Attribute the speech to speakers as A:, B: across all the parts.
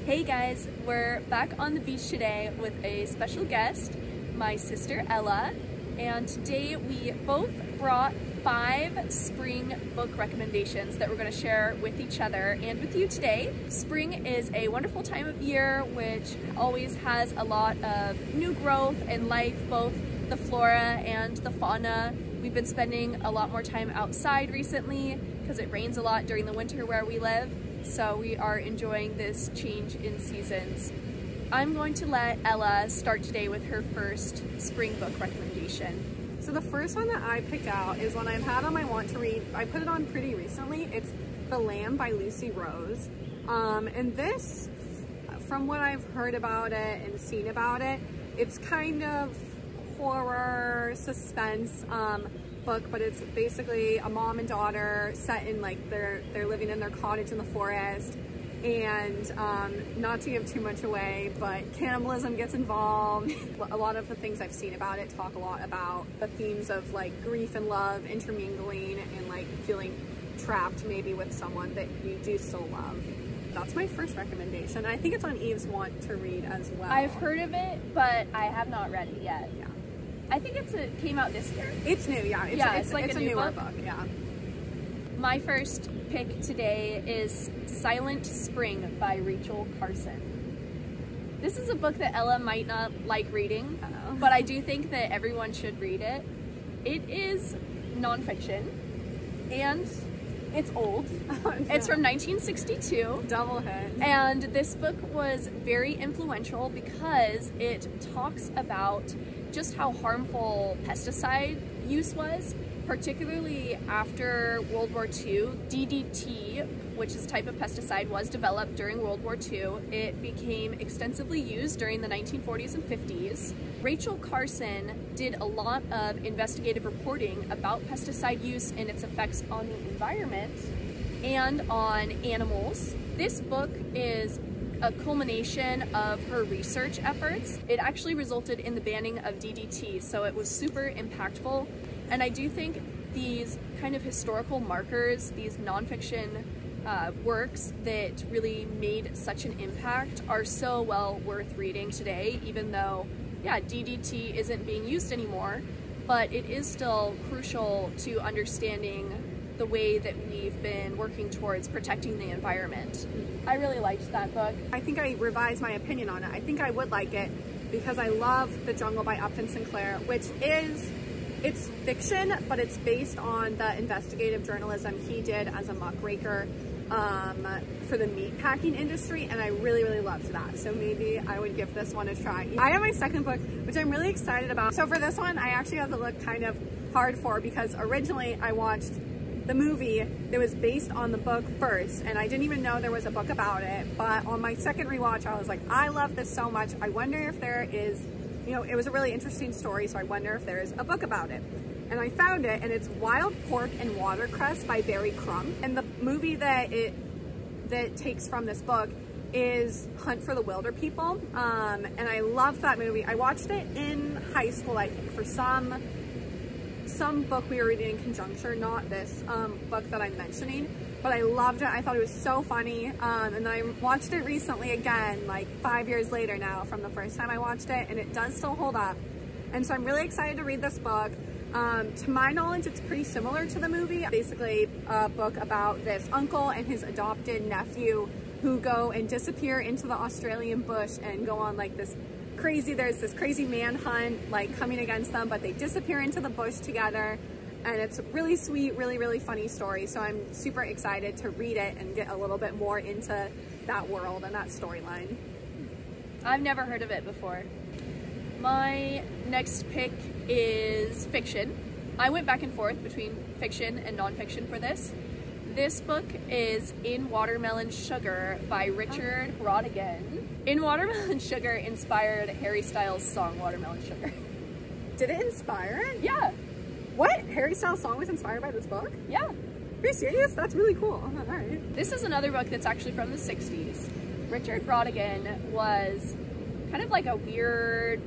A: Hey guys, we're back on the beach today with a special guest, my sister Ella, and today we both brought 5 spring book recommendations that we're going to share with each other and with you today. Spring is a wonderful time of year which always has a lot of new growth and life, both the flora and the fauna. We've been spending a lot more time outside recently because it rains a lot during the winter where we live. So we are enjoying this change in seasons. I'm going to let Ella start today with her first spring book recommendation.
B: So the first one that I picked out is one I've had on my want to read. I put it on pretty recently. It's The Lamb by Lucy Rose. And this, from what I've heard about it and seen about it, it's kind of horror, suspense book, but it's basically a mom and daughter set in like they're living in their cottage in the forest, and not to give too much away, but cannibalism gets involved. A lot of the things I've seen about it talk a lot about the themes of like grief and love intermingling and like feeling trapped maybe with someone that you do still love. That's my first recommendation. I think it's on Eve's want to read as well.
A: I've heard of it, but I have not read it yet.
B: Yeah.
A: I think it came out this year.
B: It's new, yeah. It's like a newer book, yeah.
A: My first pick today is Silent Spring by Rachel Carson. This is a book that Ella might not like reading, but I do think that everyone should read it. It is nonfiction, and it's old. Oh, no. It's from 1962.
B: Double hit.
A: And this book was very influential because it talks about just how harmful pesticide use was, particularly after World War II. DDT, which is a type of pesticide, was developed during World War II. It became extensively used during the 1940s and 50s. Rachel Carson did a lot of investigative reporting about pesticide use and its effects on the environment and on animals. This book is a culmination of her research efforts. It actually resulted in the banning of DDT, so it was super impactful. And I do think these kind of historical markers, these nonfiction works that really made such an impact are so well worth reading today, even though, yeah, DDT isn't being used anymore, but it is still crucial to understanding the way that we've been working towards protecting the environment. I really liked that book.
B: I think I revised my opinion on it. I think I would like it because I love The Jungle by Upton Sinclair, which is, it's fiction, but it's based on the investigative journalism he did as a muckraker for the meat packing industry, and I really, really loved that. So maybe I would give this one a try. I have my second book, which I'm really excited about. So for this one, I actually have to look kind of hard for because originally I watched the movie that was based on the book first, and I didn't even know there was a book about it, but on my second rewatch I was like, I love this so much, I wonder if there is, you know, it was a really interesting story, so I wonder if there's a book about it. And I found it, and it's Wild Pork and Watercress by Crump. And the movie that takes from this book is Hunt for the Wilder People, and I loved that movie. I watched it in high school, I think, for some book we were reading in conjunction, not this book that I'm mentioning, but I loved it. I thought it was so funny, and then I watched it recently again, like 5 years later now from the first time I watched it, and it does still hold up. And so I'm really excited to read this book. To my knowledge, it's pretty similar to the movie. Basically a book about this uncle and his adopted nephew who go and disappear into the Australian bush and go on like there's this crazy manhunt like coming against them, but they disappear into the bush together, and it's a really sweet, really, really funny story. So I'm super excited to read it and get a little bit more into that world and that storyline.
A: I've never heard of it before. My next pick is fiction. I went back and forth between fiction and nonfiction for this. This book is In Watermelon Sugar by Richard Brautigan. In Watermelon Sugar inspired Harry Styles' song Watermelon Sugar.
B: Did it inspire it?
A: Yeah.
B: What? Harry Styles' song was inspired by this book?
A: Yeah.
B: Are you serious? That's really cool. All right.
A: This is another book that's actually from the 60s. Richard Brautigan was kind of like a weird,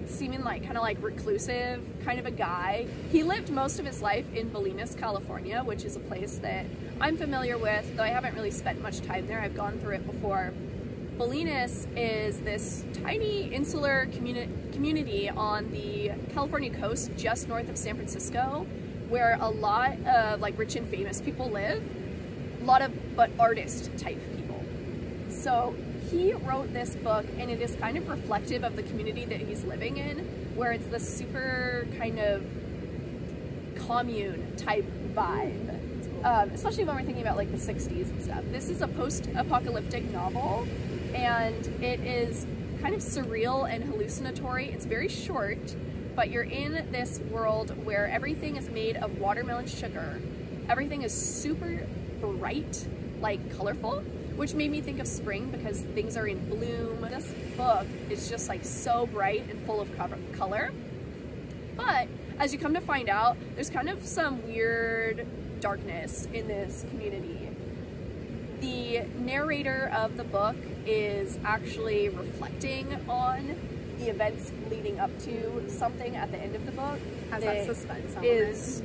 A: seeming like kind of like reclusive kind of a guy. He lived most of his life in Bolinas, California, which is a place that I'm familiar with, though I haven't really spent much time there. I've gone through it before. Bolinas is this tiny insular community on the California coast just north of San Francisco, where a lot of like rich and famous people live, but artist type people. So he wrote this book, and it is kind of reflective of the community that he's living in, where it's the super kind of commune type vibe. Especially when we're thinking about like the 60s and stuff. This is a post-apocalyptic novel, and it is kind of surreal and hallucinatory. It's very short, but you're in this world where everything is made of watermelon sugar. Everything is super bright, like colorful, which made me think of spring because things are in bloom. This book is just like so bright and full of color. But as you come to find out, there's kind of some weird darkness in this community. The narrator of the book is actually reflecting on the events leading up to something at the end of the book.
B: Has that suspense element.
A: Is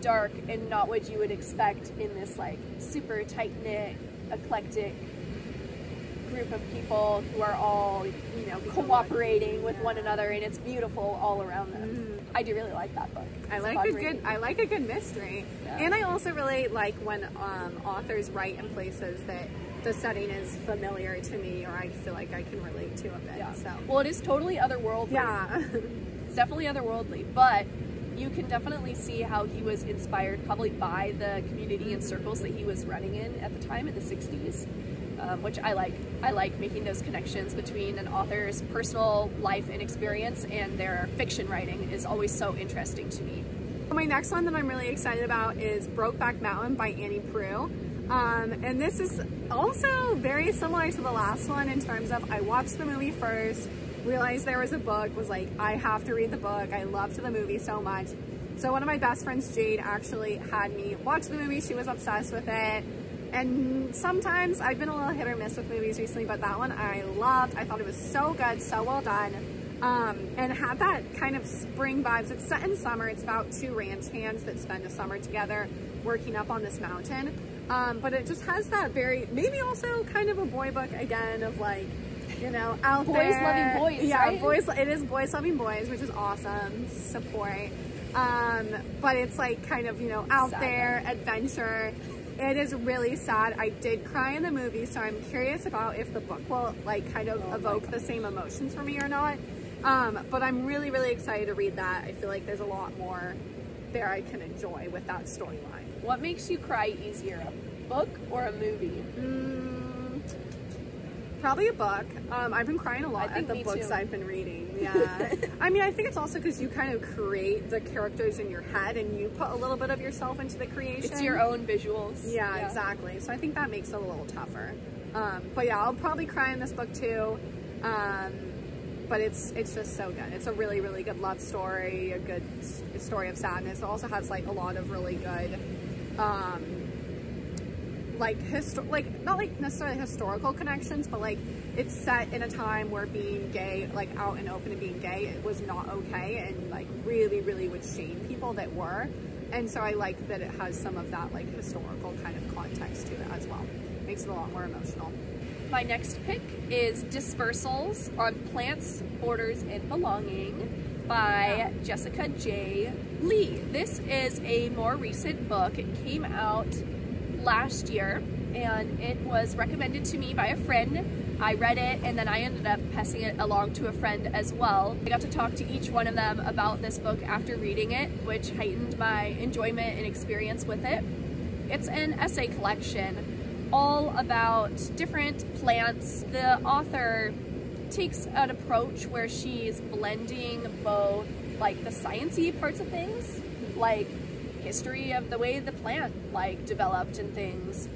A: dark and not what you would expect in this like super tight-knit, eclectic group of people who are all, you know, cooperating with one another, and it's beautiful all around them. I do really like that book.
B: I like a good mystery. Yeah. And I also really like when authors write in places that the setting is familiar to me, or I feel like I can relate to a bit.
A: Yeah.
B: So.
A: Well, it is totally otherworldly.
B: Yeah.
A: It's definitely otherworldly, but you can definitely see how he was inspired probably by the community and circles that he was running in at the time in the 60s. Which I like. I like making those connections between an author's personal life and experience and their fiction writing is always so interesting to me.
B: My next one that I'm really excited about is Brokeback Mountain by Annie Proux. And this is also very similar to the last one in terms of I watched the movie first, realized there was a book, was like, I have to read the book. I loved the movie so much. So one of my best friends, Jade, actually had me watch the movie. She was obsessed with it. And sometimes I've been a little hit or miss with movies recently, but that one I loved. I thought it was so good, so well done. And had that kind of spring vibes. It's set in summer. It's about two ranch hands that spend a summer together working up on this mountain. But it just has that very, maybe also kind of a boy book again of like, you know, out
A: boys
B: there.
A: Boys loving boys,
B: yeah,
A: right?
B: It is boys loving boys, which is awesome. Support. But it's like kind of, you know, out
A: sad,
B: there, adventure. It is really sad. I did cry in the movie, so I'm curious about if the book will like kind of evoke the same emotions for me or not. But I'm really, really excited to read that. I feel like there's a lot more there I can enjoy with that storyline.
A: What makes you cry easier, a book or a movie?
B: Probably a book. I've been crying a lot at the books I've been reading. Yeah. I mean, I think it's also because you kind of create the characters in your head and you put a little bit of yourself into the creation.
A: It's your own visuals.
B: Yeah, exactly. So I think that makes it a little tougher. But yeah, I'll probably cry in this book too. But it's just so good. It's a really, really good love story, a good story of sadness. It also has like a lot of really good not like necessarily historical connections, but like it's set in a time where being gay, like out and open and being gay, it was not okay, and like really, really would shame people that were. And so I like that it has some of that like historical kind of context to it as well. Makes it a lot more emotional.
A: My next pick is Dispersals on Plants, Borders, and Belonging by Jessica J. Lee. This is a more recent book. It came out last year and it was recommended to me by a friend. I read it and then I ended up passing it along to a friend as well. I got to talk to each one of them about this book after reading it, which heightened my enjoyment and experience with it. It's an essay collection all about different plants. The author takes an approach where she's blending both like the sciencey parts of things, like history of the way the plant like developed and things,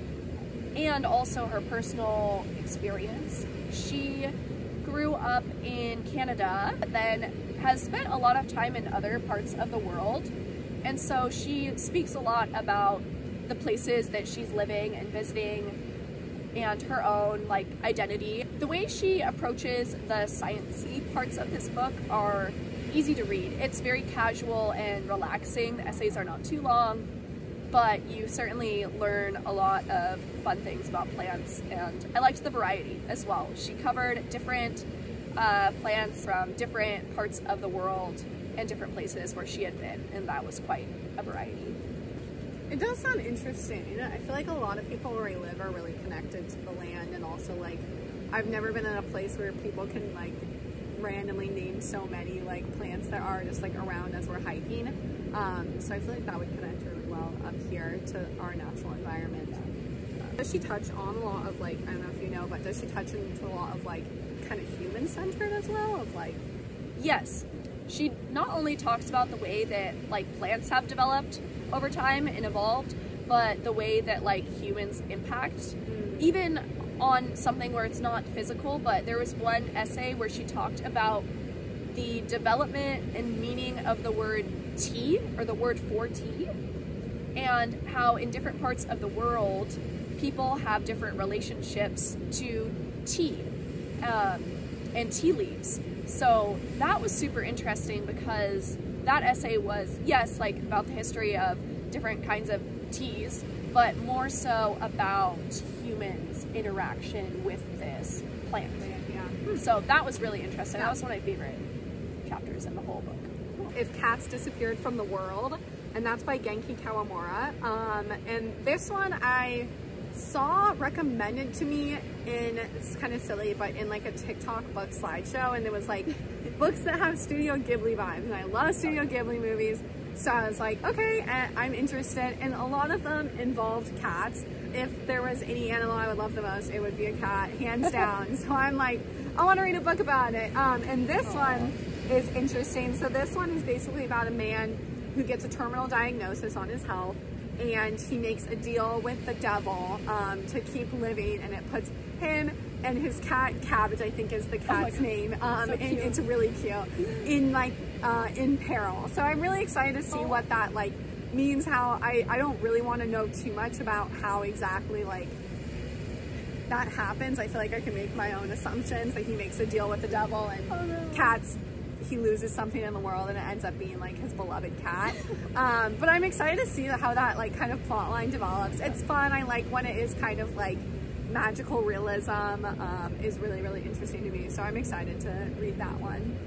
A: and also her personal experience. She grew up in Canada, but then has spent a lot of time in other parts of the world, and so she speaks a lot about the places that she's living and visiting and her own like identity. The way she approaches the sciencey parts of this book are easy to read. It's very casual and relaxing. The essays are not too long, but you certainly learn a lot of fun things about plants, and I liked the variety as well. She covered different plants from different parts of the world and different places where she had been, and that was quite a variety.
B: It does sound interesting. I feel like a lot of people where I live are really connected to the land, and also like I've never been in a place where people can like randomly name so many like plants that are just like around as we're hiking. So I feel like that would connect really well up here to our natural environment. Does she touch on a lot of like, I don't know if you know, but does she touch into a lot of like kind of human-centered as well, of like?
A: Yes. She not only talks about the way that like plants have developed over time and evolved, but the way that like humans impact, even on something where it's not physical. But there was one essay where she talked about the development and meaning of the word tea, or the word for tea, and how in different parts of the world people have different relationships to tea and tea leaves. So that was super interesting, because that essay was, yes, like about the history of different kinds of teas, but more so about humans' interaction with this plant. Yeah. So that was really interesting. That was one of my favorite chapters in the whole book.
B: If Cats Disappeared from the World, and that's by Genki Kawamura. And this one I saw recommended to me in, it's kind of silly, but in like a TikTok book slideshow, and it was like books that have Studio Ghibli vibes, and I love Studio Ghibli movies, so I was like, okay, I'm interested, and a lot of them involved cats. If there was any animal I would love the most, it would be a cat, hands down. So I'm like, I want to read a book about it. And this one is interesting. So this one is basically about a man who gets a terminal diagnosis on his health, and he makes a deal with the devil to keep living, and it puts him and his cat, Cabbage I think is the cat's name, and it's really cute, in peril. So I'm really excited to see what that like means. How I don't really want to know too much about how exactly like that happens. I feel like I can make my own assumptions that he makes a deal with the devil, and cats, he loses something in the world and it ends up being like his beloved cat. But I'm excited to see how that like kind of plot line develops. It's fun. I like when it is kind of like magical realism, is really, really interesting to me. So I'm excited to read that one.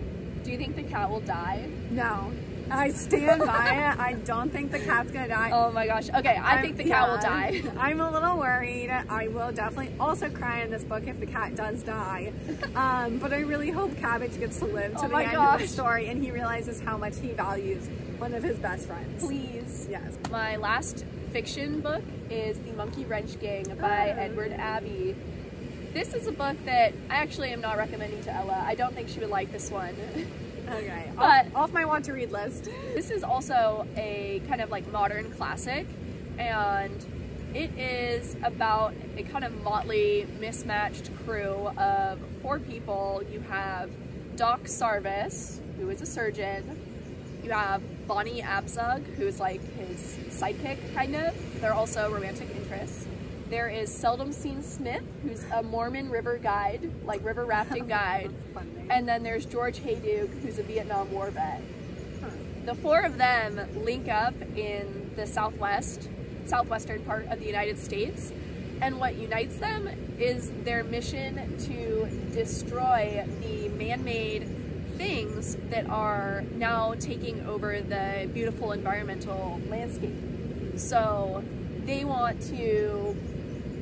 A: Do you think the cat will die?
B: No. I stand by it. I don't think the cat's gonna die.
A: Oh my gosh. Okay, I think the cat will die.
B: I'm a little worried. I will definitely also cry in this book if the cat does die. But I really hope Cabbage gets to live to the end of the story, and he realizes how much he values one of his best friends.
A: Please.
B: Yes.
A: My last fiction book is The Monkey Wrench Gang by Edward Abbey. This is a book that I actually am not recommending to Ella. I don't think she would like this one.
B: Okay,
A: but
B: off my want to read list.
A: This is also a kind of like modern classic, and it is about a kind of motley, mismatched crew of 4 people. You have Doc Sarvis, who is a surgeon. You have Bonnie Abzug, who's like his sidekick, kind of. They're also romantic interests. There is Seldom Seen Smith, who's a Mormon river guide, like river rafting guide. And then there's George Hayduke, who's a Vietnam War vet. The 4 of them link up in the southwestern part of the United States. And what unites them is their mission to destroy the man-made things that are now taking over the beautiful environmental landscape. So they want to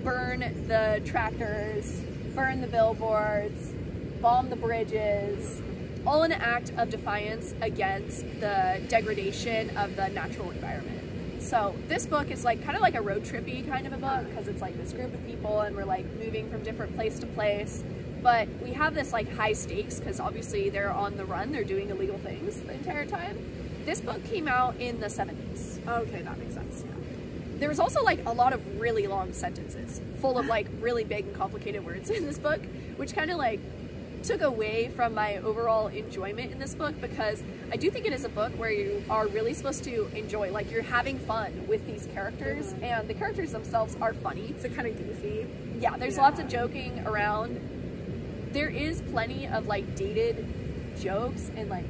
A: burn the tractors, burn the billboards, bomb the bridges, all in an act of defiance against the degradation of the natural environment. So this book is like kind of like a road trippy kind of a book, because it's like this group of people and we're like moving from different place to place, but we have this like high stakes because obviously they're on the run, they're doing illegal things the entire time. This book came out in the 70s.
B: Okay, that makes sense. Yeah.
A: There was also like a lot of really long sentences full of like really big and complicated words in this book, which kind of like took away from my overall enjoyment in this book, because I do think it is a book where you are really supposed to enjoy, like you're having fun with these characters, and the characters themselves are funny.
B: It's kind of goofy.
A: Yeah, there's lots of joking around. There is plenty of like dated jokes and like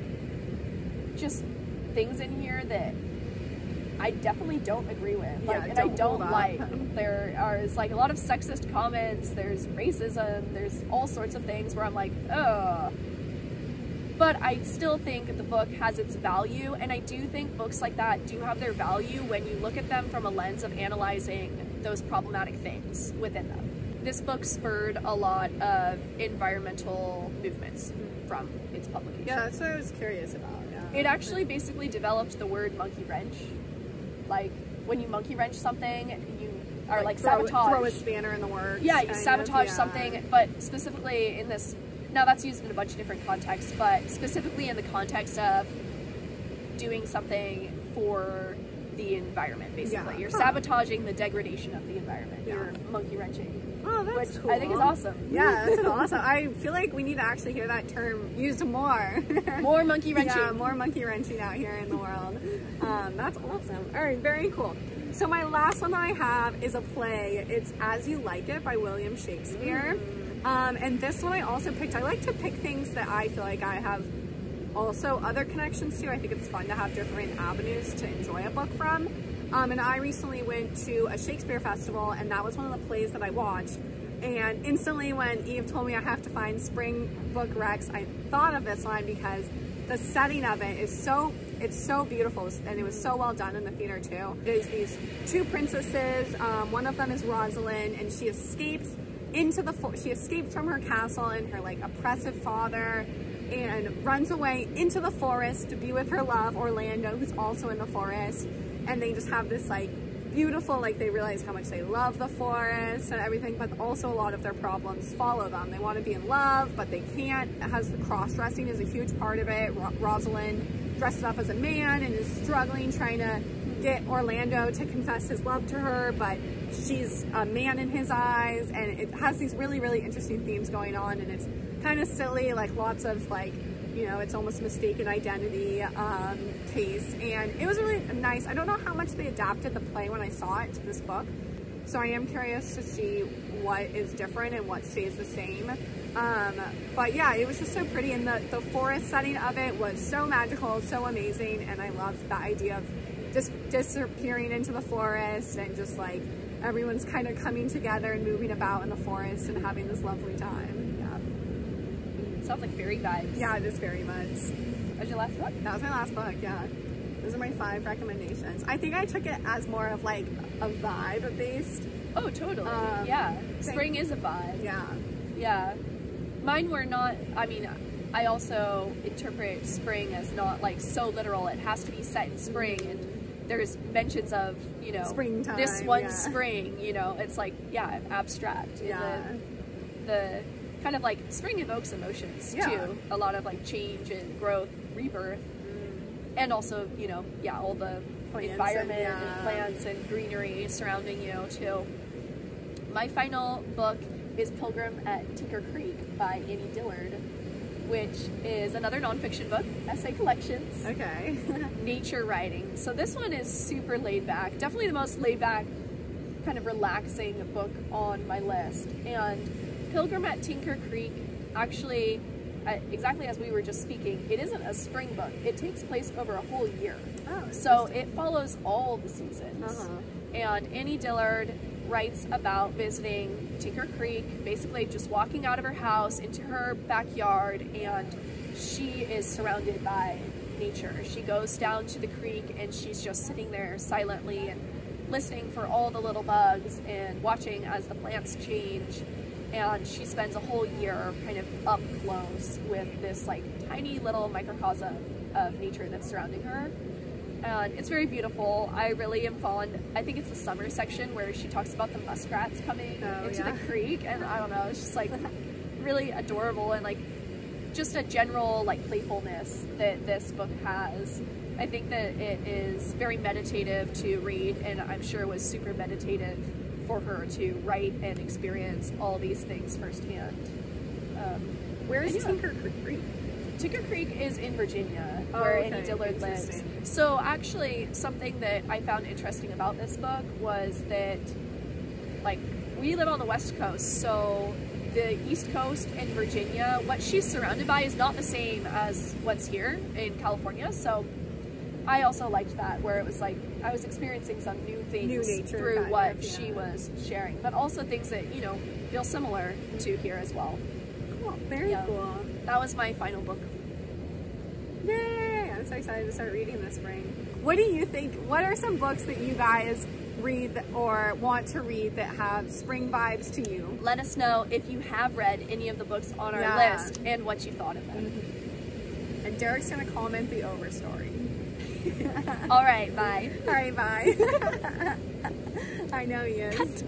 A: just things in here that I definitely don't agree with. Like,
B: Yeah,
A: and I don't
B: hold up.
A: like. There are like a lot of sexist comments, there's racism, there's all sorts of things where I'm like, ugh. But I still think the book has its value, and I do think books like that do have their value when you look at them from a lens of analyzing those problematic things within them. This book spurred a lot of environmental movements from its publication.
B: Yeah, that's what I was curious about. Yeah.
A: It actually basically developed the word monkey wrench. Like, when you monkey wrench something, you are like sabotage.
B: Throw a spanner in the works.
A: Yeah, you sabotage
B: yeah.
A: something, but specifically in this, now that's used in a bunch of different contexts, but specifically in the context of doing something for the environment, basically.
B: Yeah.
A: You're sabotaging the degradation of the environment.
B: Yeah.
A: You're monkey wrenching.
B: Oh, that's
A: which
B: cool.
A: I think is awesome.
B: Yeah, that's awesome. I feel like we need to actually hear that term used more.
A: More monkey wrenching.
B: Yeah, more monkey wrenching out here in the world. That's awesome. All right, very cool. So my last one that I have is a play. It's As You Like It by William Shakespeare. And this one I also picked. I like to pick things that I feel like I have also other connections to. I think it's fun to have different avenues to enjoy a book from. And I recently went to a Shakespeare festival, and that was one of the plays that I watched. And instantly when Eve told me I have to find Spring Book Rex, I thought of this one because the setting of it is it's so beautiful, and it was so well done in the theater too. There's these two princesses. One of them is Rosalind, and she escapes from her castle and her like oppressive father, and runs away into the forest to be with her love, Orlando, who's also in the forest. And they just have this like beautiful, like they realize how much they love the forest and everything, but also a lot of their problems follow them. They want to be in love, but they can't. It has the cross-dressing is a huge part of it. Rosalind dresses up as a man and is struggling trying to get Orlando to confess his love to her, but she's a man in his eyes, and it has these really, really interesting themes going on, and it's kind of silly, like lots of like, you know, it's almost mistaken identity case, and it was really nice. I don't know how much they adapted the play when I saw it to this book, so I am curious to see what is different and what stays the same. But yeah, it was just so pretty, and the forest setting of it was so magical, so amazing, and I loved the idea of just disappearing into the forest and just like everyone's kind of coming together and moving about in the forest and having this lovely time.
A: Sounds like fairy vibes.
B: Yeah, it is very much.
A: That was your last book?
B: That was my last book, yeah. Those are my 5 recommendations. I think I took it as more of like a vibe based.
A: Oh, totally. Yeah. Spring is a vibe.
B: Yeah.
A: Yeah. Mine were not, I mean, I also interpret spring as not like so literal. It has to be set in spring, and there's mentions of, you know,
B: springtime,
A: this one spring, you know, it's like, yeah, abstract.
B: Yeah.
A: The kind of like spring evokes emotions too. A lot of like change and growth, rebirth, and also, you know, yeah, all the plants environment and plants and greenery surrounding you too. My final book is Pilgrim at Tinker Creek by Dillard, which is another nonfiction book, essay collections.
B: Okay.
A: Nature writing. So this one is super laid back, definitely the most laid back, kind of relaxing book on my list. And Pilgrim at Tinker Creek, actually, exactly as we were just speaking, it isn't a spring book. It takes place over a whole year.
B: Oh,
A: so it follows all the seasons. And Dillard writes about visiting Tinker Creek, basically just walking out of her house into her backyard, and she is surrounded by nature. She goes down to the creek and she's just sitting there silently and listening for all the little bugs and watching as the plants change. And she spends a whole year kind of up close with this like tiny little microcosm of nature that's surrounding her. And it's very beautiful. I really am fond. I think it's the summer section where she talks about the muskrats coming into the creek, and I don't know, it's just like really adorable, and like just a general like playfulness that this book has. I think that it is very meditative to read, and I'm sure it was super meditative for her to write and experience all these things firsthand.
B: Where is Tinker Creek?
A: Tinker Creek is in Virginia, where Dillard lives. So actually, something that I found interesting about this book was that, like, we live on the West Coast, so the East Coast and Virginia, what she's surrounded by is not the same as what's here in California. So I also liked that, where it was like I was experiencing some new things
B: nature
A: through
B: kind
A: what
B: of, yeah.
A: she was sharing, but also things that, you know, feel similar to here as well.
B: Cool. Very
A: Yeah.
B: cool.
A: That was my final book.
B: Yay! I'm so excited to start reading this spring. What do you think? What are some books that you guys read or want to read that have spring vibes to you?
A: Let us know if you have read any of the books on our
B: Yeah.
A: list and what you thought of them.
B: And Derek's gonna comment the overstory.
A: All right, bye.
B: All right, bye. I know he is.
A: Cut.